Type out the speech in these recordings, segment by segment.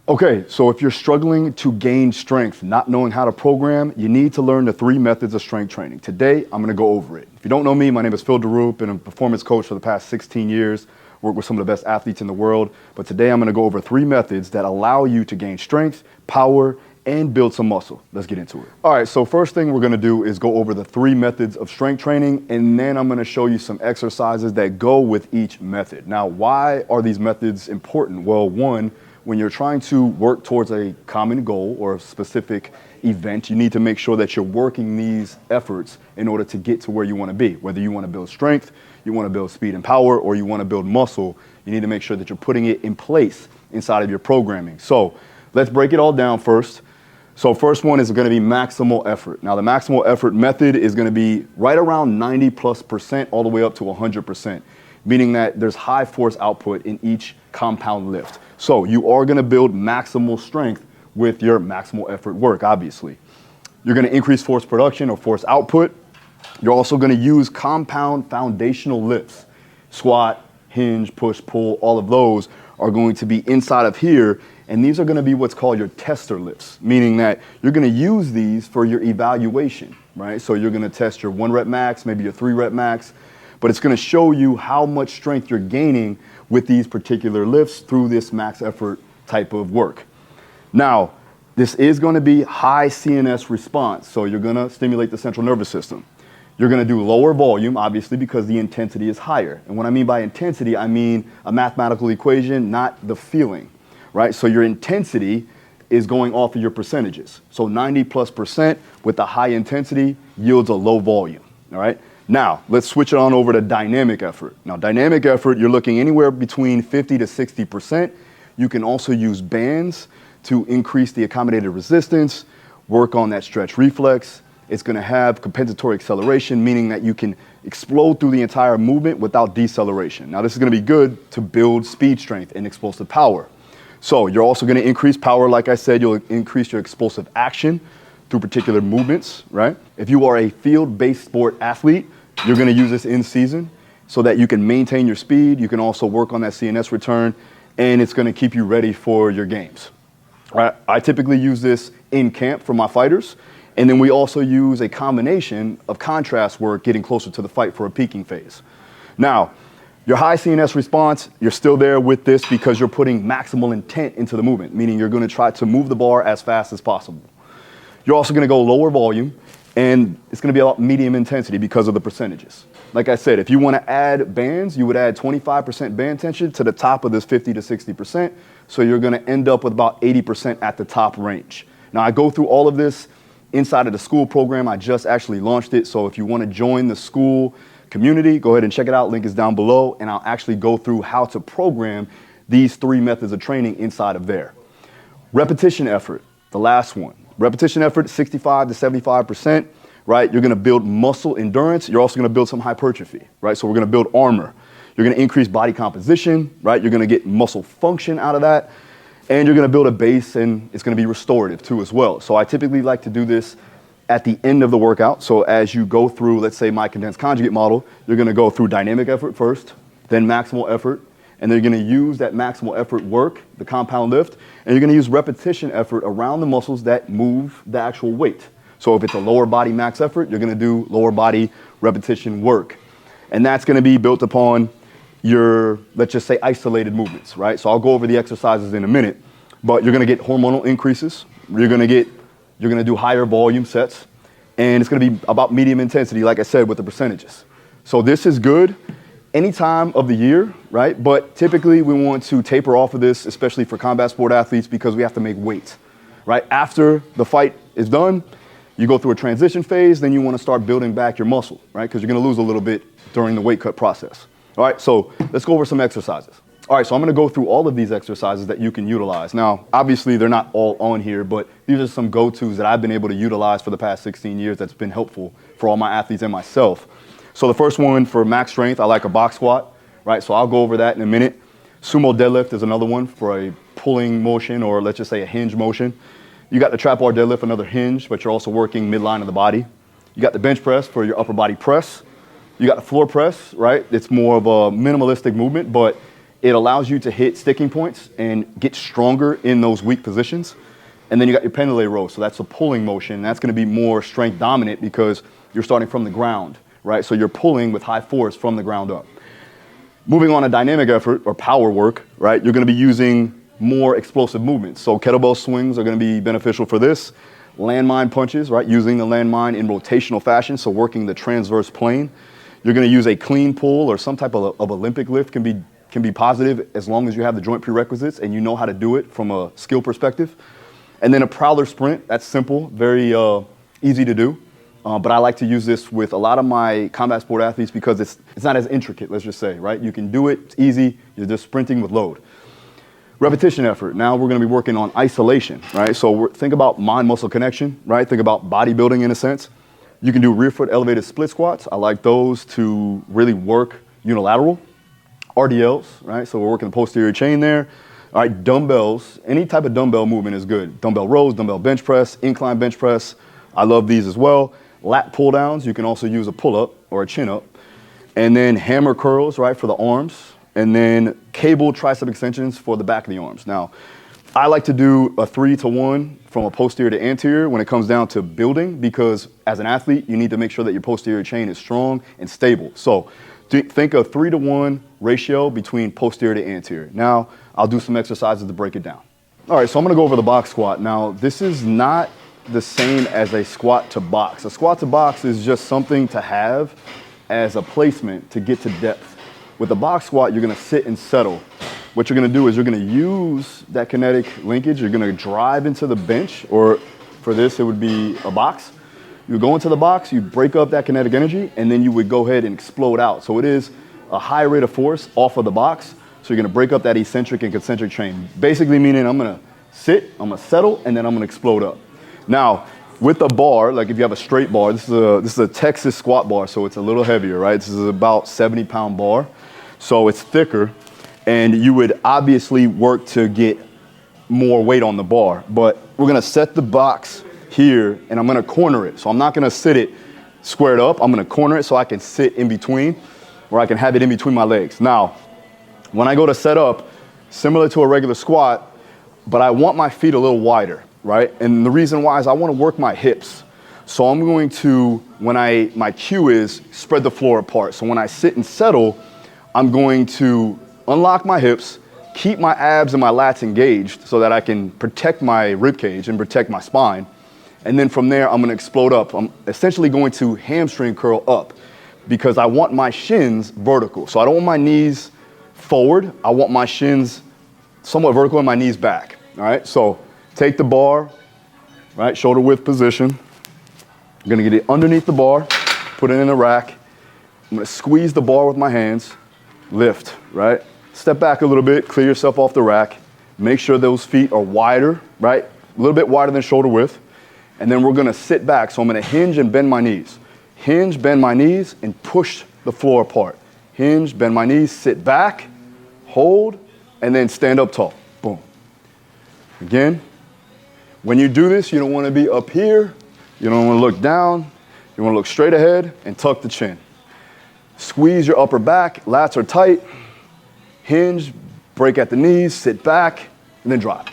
Okay, so if you're struggling to gain strength, not knowing how to program, you need to learn the 3 methods of strength training. Today, I'm gonna go over it. If you don't know me, my name is Phil Daru, been a performance coach for the past 16 years, worked with some of the best athletes in the world, but today I'm gonna go over 3 methods that allow you to gain strength, power, and build some muscle. Let's get into it. All right, so first thing we're gonna do is go over the 3 methods of strength training, and then I'm gonna show you some exercises that go with each method. Now, why are these methods important? Well, one, when you're trying to work towards a common goal or a specific event, you need to make sure that you're working these efforts in order to get to where you want to be. Whether you want to build strength, you want to build speed and power, or you want to build muscle, you need to make sure that you're putting it in place inside of your programming. So let's break it all down first. So first one is going to be maximal effort. Now the maximal effort method is going to be right around 90+% all the way up to 100%, meaning that there's high force output in each compound lift. So you are going to build maximal strength with your maximal effort work, obviously. You're going to increase force production or force output. You're also going to use compound foundational lifts. Squat, hinge, push, pull, all of those are going to be inside of here. And these are going to be what's called your tester lifts, meaning that you're going to use these for your evaluation, right? So you're going to test your 1 rep max, maybe your 3 rep max, but it's going to show you how much strength you're gaining with these particular lifts through this max effort type of work. Now, this is going to be high CNS response, so you're going to stimulate the central nervous system. You're going to do lower volume, obviously, because the intensity is higher. And what I mean by intensity, I mean a mathematical equation, not the feeling, right? So your intensity is going off of your percentages. So 90+% with the high intensity yields a low volume, all right? Now, let's switch it on over to dynamic effort. Now, dynamic effort, you're looking anywhere between 50 to 60%. You can also use bands to increase the accommodated resistance, work on that stretch reflex. It's going to have compensatory acceleration, meaning that you can explode through the entire movement without deceleration. Now, this is going to be good to build speed strength and explosive power. So you're also going to increase power. Like I said, you'll increase your explosive action through particular movements, right? If you are a field-based sport athlete, you're going to use this in season so that you can maintain your speed. You can also work on that CNS return, and it's going to keep you ready for your games. Right? I typically use this in camp for my fighters, and then we also use a combination of contrast work getting closer to the fight for a peaking phase. Now, your high CNS response, you're still there with this because you're putting maximal intent into the movement, meaning you're going to try to move the bar as fast as possible. You're also going to go lower volume, and it's going to be about medium intensity because of the percentages. Like I said, if you want to add bands, you would add 25% band tension to the top of this 50 to 60%. So you're going to end up with about 80% at the top range. Now, I go through all of this inside of the school program. I just actually launched it. So if you want to join the school community, go ahead and check it out. Link is down below. And I'll actually go through how to program these 3 methods of training inside of there. Repetition effort, the last one. Repetition effort, 65 to 75%, right? You're going to build muscle endurance. You're also going to build some hypertrophy, right? So we're going to build armor. You're going to increase body composition, right? You're going to get muscle function out of that. And you're going to build a base, and it's going to be restorative too as well. So I typically like to do this at the end of the workout. So as you go through, let's say my condensed conjugate model, you're going to go through dynamic effort first, then maximal effort, and then you're going to use that maximal effort work, the compound lift, and you're going to use repetition effort around the muscles that move the actual weight. So if it's a lower body max effort, you're going to do lower body repetition work. And that's going to be built upon your, let's just say, isolated movements, right? So I'll go over the exercises in a minute, but you're going to get hormonal increases. You're going to do higher volume sets, and it's going to be about medium intensity, like I said, with the percentages. So this is good any time of the year, right? But typically we want to taper off of this, especially for combat sport athletes, because we have to make weight, right? After the fight is done, you go through a transition phase, then you want to start building back your muscle, right? Because you're going to lose a little bit during the weight cut process. All right, so let's go over some exercises. All right, so I'm going to go through all of these exercises that you can utilize. Now, obviously, they're not all on here, but these are some go-tos that I've been able to utilize for the past 16 years that's been helpful for all my athletes and myself. So the first one for max strength, I like a box squat, right? So I'll go over that in a minute. Sumo deadlift is another one for a pulling motion, or let's just say a hinge motion. You got the trap bar deadlift, another hinge, but you're also working midline of the body. You got the bench press for your upper body press. You got the floor press, right? It's more of a minimalistic movement, but It allows you to hit sticking points and get stronger in those weak positions. And then you got your pendulum row, so that's a pulling motion. That's going to be more strength dominant because you're starting from the ground, right? So you're pulling with high force from the ground up. Moving on to dynamic effort or power work, right? You're going to be using more explosive movements. So kettlebell swings are going to be beneficial for this. Landmine punches, right? Using the landmine in rotational fashion, so working the transverse plane. You're going to use a clean pull or some type of Olympic lift can be positive as long as you have the joint prerequisites and you know how to do it from a skill perspective. And then a prowler sprint, that's simple, very easy to do. But I like to use this with a lot of my combat sport athletes because it's not as intricate, let's just say, right? You can do it, it's easy, you're just sprinting with load. Repetition effort, now we're gonna be working on isolation, right? So think about mind-muscle connection, right? Think about bodybuilding in a sense. You can do rear foot elevated split squats. I like those to really work unilateral. RDLs, right? So we're working the posterior chain there. All right, dumbbells, any type of dumbbell movement is good. Dumbbell rows, dumbbell bench press, incline bench press. I love these as well. Lat pull downs, you can also use a pull up or a chin up. And then hammer curls, right, for the arms. And then cable tricep extensions for the back of the arms. Now, I like to do a 3-to-1 from a posterior to anterior when it comes down to building because as an athlete, you need to make sure that your posterior chain is strong and stable. So think a 3-to-1 ratio between posterior to anterior. Now, I'll do some exercises to break it down. All right, so I'm gonna go over the box squat. Now, this is not the same as a squat to box. A squat to box is just something to have as a placement to get to depth. With the box squat, you're gonna sit and settle. What you're gonna do is you're gonna use that kinetic linkage. You're gonna drive into the bench, or for this, it would be a box. You go into the box, you break up that kinetic energy, and then you would go ahead and explode out. So it is a high rate of force off of the box. So you're gonna break up that eccentric and concentric chain. Basically meaning I'm gonna sit, I'm gonna settle, and then I'm gonna explode up. Now, with a bar, like if you have a straight bar, this is a Texas squat bar, so it's a little heavier, right? This is about 70-pound bar. So it's thicker, and you would obviously work to get more weight on the bar. But we're gonna set the box here, and I'm gonna corner it. So I'm not gonna sit it squared up, I'm gonna corner it so I can sit in between, or I can have it in between my legs. Now, when I go to set up, similar to a regular squat, but I want my feet a little wider, right? And the reason why is I wanna work my hips. So I'm going to, my cue is spread the floor apart. So when I sit and settle, I'm going to unlock my hips, keep my abs and my lats engaged so that I can protect my rib cage and protect my spine. And then from there, I'm gonna explode up. I'm essentially going to hamstring curl up because I want my shins vertical. So I don't want my knees forward. I want my shins somewhat vertical and my knees back. All right, so take the bar, right, shoulder width position. I'm gonna get it underneath the bar, put it in a rack. I'm gonna squeeze the bar with my hands, lift, right? Step back a little bit, clear yourself off the rack. Make sure those feet are wider, right? A little bit wider than shoulder width. And then we're gonna sit back. So I'm gonna hinge and bend my knees. Hinge, bend my knees, and push the floor apart. Hinge, bend my knees, sit back, hold, and then stand up tall. Boom. Again, when you do this, you don't wanna be up here. You don't wanna look down. You wanna look straight ahead and tuck the chin. Squeeze your upper back, lats are tight. Hinge, break at the knees, sit back, and then drop.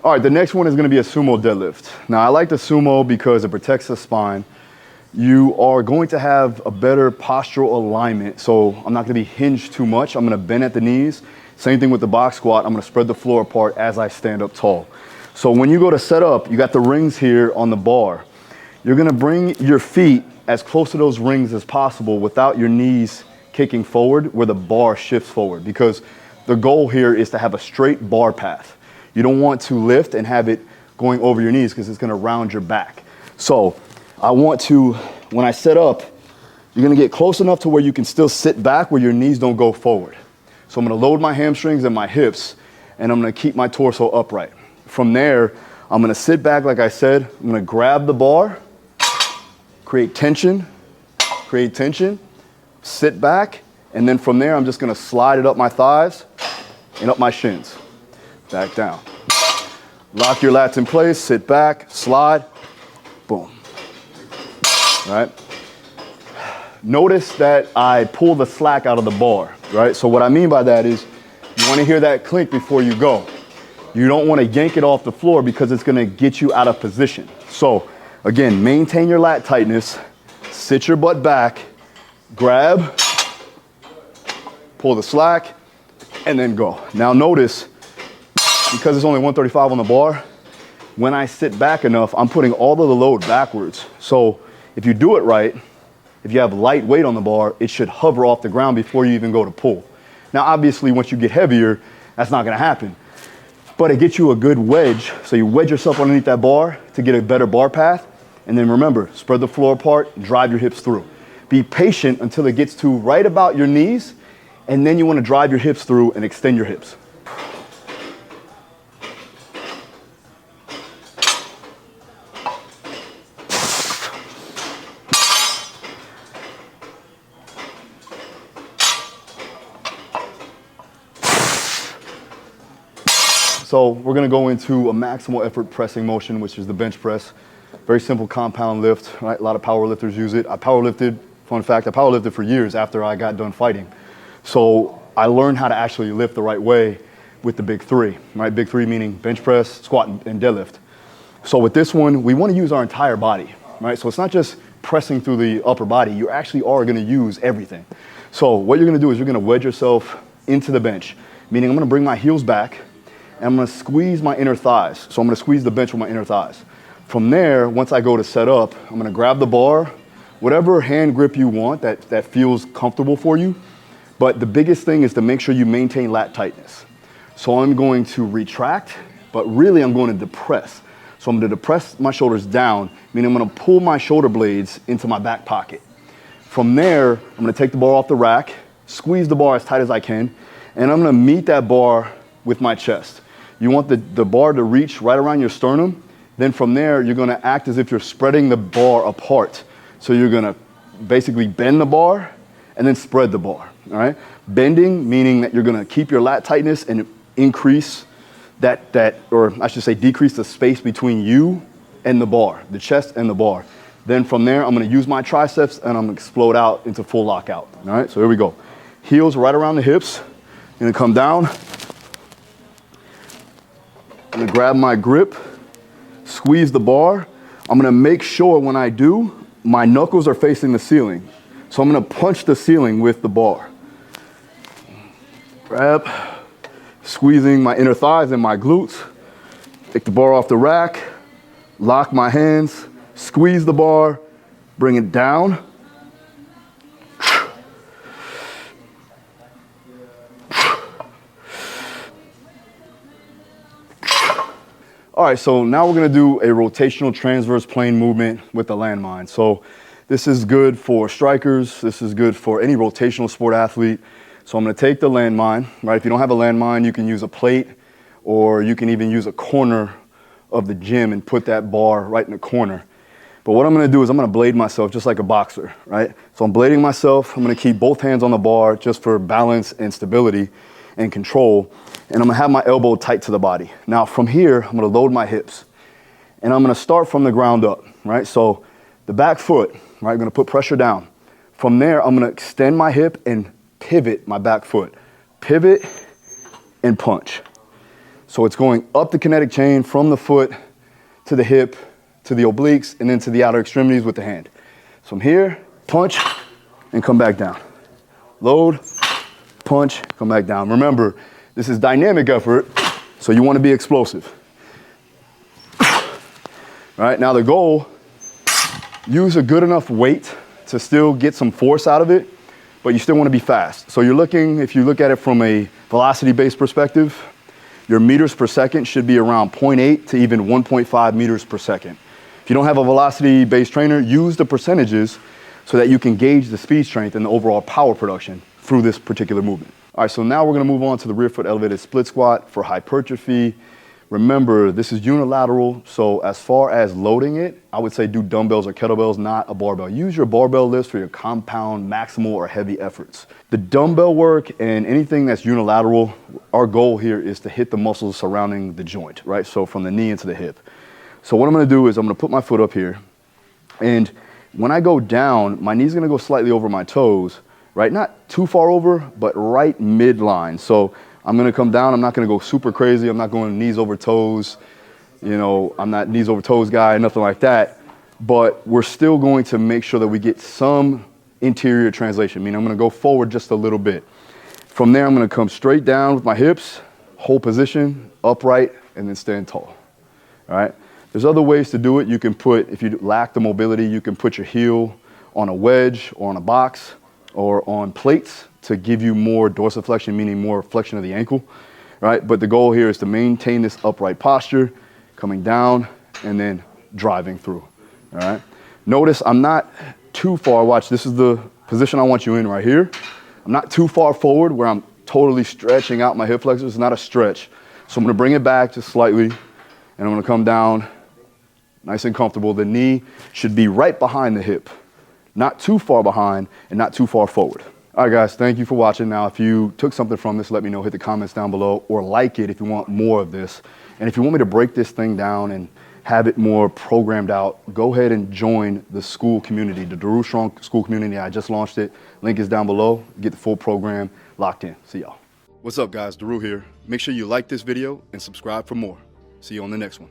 All right, the next one is gonna be a sumo deadlift. Now, I like the sumo because it protects the spine. You are going to have a better postural alignment, so I'm not gonna be hinged too much. I'm gonna bend at the knees. Same thing with the box squat. I'm gonna spread the floor apart as I stand up tall. So when you go to set up, you got the rings here on the bar. You're gonna bring your feet as close to those rings as possible without your knees kicking forward where the bar shifts forward, because the goal here is to have a straight bar path. You don't want to lift and have it going over your knees because it's gonna round your back. So I want to, when I set up, you're gonna get close enough to where you can still sit back where your knees don't go forward. So I'm gonna load my hamstrings and my hips, and I'm gonna keep my torso upright. From there, I'm gonna sit back like I said, I'm gonna grab the bar, create tension, sit back, and then from there, I'm just gonna slide it up my thighs and up my shins. Back down. Lock your lats in place, sit back, slide, boom. All right? Notice that I pull the slack out of the bar, right? So what I mean by that is you wanna hear that clink before you go. You don't wanna yank it off the floor because it's gonna get you out of position. So again, maintain your lat tightness, sit your butt back, grab, pull the slack, and then go. Now notice, because it's only 135 on the bar, when I sit back enough, I'm putting all of the load backwards. So if you do it right, if you have light weight on the bar, it should hover off the ground before you even go to pull. Now, obviously, once you get heavier, that's not gonna happen. But it gets you a good wedge, so you wedge yourself underneath that bar to get a better bar path. And then remember, spread the floor apart, drive your hips through. Be patient until it gets to right about your knees, and then you wanna drive your hips through and extend your hips. So we're gonna go into a maximal effort pressing motion, which is the bench press. Very simple compound lift, right? A lot of power lifters use it. I powerlifted, fun fact, I powerlifted for years after I got done fighting. So I learned how to actually lift the right way with the big three, right? Big three meaning bench press, squat, and deadlift. So with this one, we wanna use our entire body, right? So it's not just pressing through the upper body, you actually are gonna use everything. So what you're gonna do is you're gonna wedge yourself into the bench, meaning I'm gonna bring my heels back, and I'm gonna squeeze my inner thighs. So I'm gonna squeeze the bench with my inner thighs. From there, once I go to set up, I'm gonna grab the bar, whatever hand grip you want that feels comfortable for you. But the biggest thing is to make sure you maintain lat tightness. So I'm going to retract, but really I'm going to depress. So I'm gonna depress my shoulders down, meaning I'm gonna pull my shoulder blades into my back pocket. From there, I'm gonna take the bar off the rack, squeeze the bar as tight as I can, and I'm gonna meet that bar with my chest. You want the bar to reach right around your sternum. Then from there, you're gonna act as if you're spreading the bar apart. So you're gonna basically bend the bar and then spread the bar, all right? Bending, meaning that you're gonna keep your lat tightness and increase or I should say decrease the space between you and the bar, the chest and the bar. Then from there, I'm gonna use my triceps and I'm gonna explode out into full lockout, all right? So here we go. Heels right around the hips, gonna come down. I'm gonna grab my grip, squeeze the bar. I'm gonna make sure when I do, my knuckles are facing the ceiling. So I'm gonna punch the ceiling with the bar. Grab, squeezing my inner thighs and my glutes. Take the bar off the rack, lock my hands, squeeze the bar, bring it down. All right, so now we're gonna do a rotational transverse plane movement with the landmine. So this is good for strikers. This is good for any rotational sport athlete. So I'm gonna take the landmine, right? If you don't have a landmine, you can use a plate or you can even use a corner of the gym and put that bar right in the corner. But what I'm gonna do is I'm gonna blade myself just like a boxer, right? So I'm blading myself. I'm gonna keep both hands on the bar just for balance and stability and control. And I'm gonna have my elbow tight to the body. Now from here, I'm gonna load my hips. And I'm gonna start from the ground up, right? So the back foot, right? I'm gonna put pressure down. From there, I'm gonna extend my hip and pivot my back foot. Pivot and punch. So it's going up the kinetic chain from the foot to the hip, to the obliques, and then to the outer extremities with the hand. So from here, punch, and come back down. Load, punch, come back down. Remember, this is dynamic effort, so you want to be explosive. All right, now the goal, use a good enough weight to still get some force out of it, but you still want to be fast. So you're looking, if you look at it from a velocity-based perspective, your meters per second should be around 0.8 to even 1.5 meters per second. If you don't have a velocity-based trainer, use the percentages so that you can gauge the speed strength and the overall power production through this particular movement. All right, so now we're gonna move on to the rear foot elevated split squat for hypertrophy. Remember, this is unilateral, so as far as loading it, I would say do dumbbells or kettlebells, not a barbell. Use your barbell lifts for your compound, maximal, or heavy efforts. The dumbbell work and anything that's unilateral, our goal here is to hit the muscles surrounding the joint, right? So from the knee into the hip. So what I'm gonna do is I'm gonna put my foot up here, and when I go down, my knee's gonna go slightly over my toes, right? Not too far over, but right midline. So I'm gonna come down, I'm not gonna go super crazy, I'm not going knees over toes, you know, I'm not knees over toes guy, nothing like that, but we're still going to make sure that we get some interior translation, meaning I'm gonna go forward just a little bit. From there, I'm gonna come straight down with my hips, hold position, upright, and then stand tall, all right? There's other ways to do it. You can put, if you lack the mobility, you can put your heel on a wedge or on a box or on plates to give you more dorsiflexion, meaning more flexion of the ankle, right? But the goal here is to maintain this upright posture, coming down and then driving through, all right? Notice I'm not too far, watch, this is the position I want you in right here. I'm not too far forward where I'm totally stretching out my hip flexors. It's not a stretch. So I'm gonna bring it back just slightly, and I'm gonna come down nice and comfortable. The knee should be right behind the hip, not too far behind and not too far forward. All right, guys, thank you for watching. Now, if you took something from this, let me know. Hit the comments down below or like it if you want more of this. And if you want me to break this thing down and have it more programmed out, go ahead and join the school community, the Daru Strong School Community. I just launched it. Link is down below. Get the full program locked in. See y'all. What's up, guys? Daru here. Make sure you like this video and subscribe for more. See you on the next one.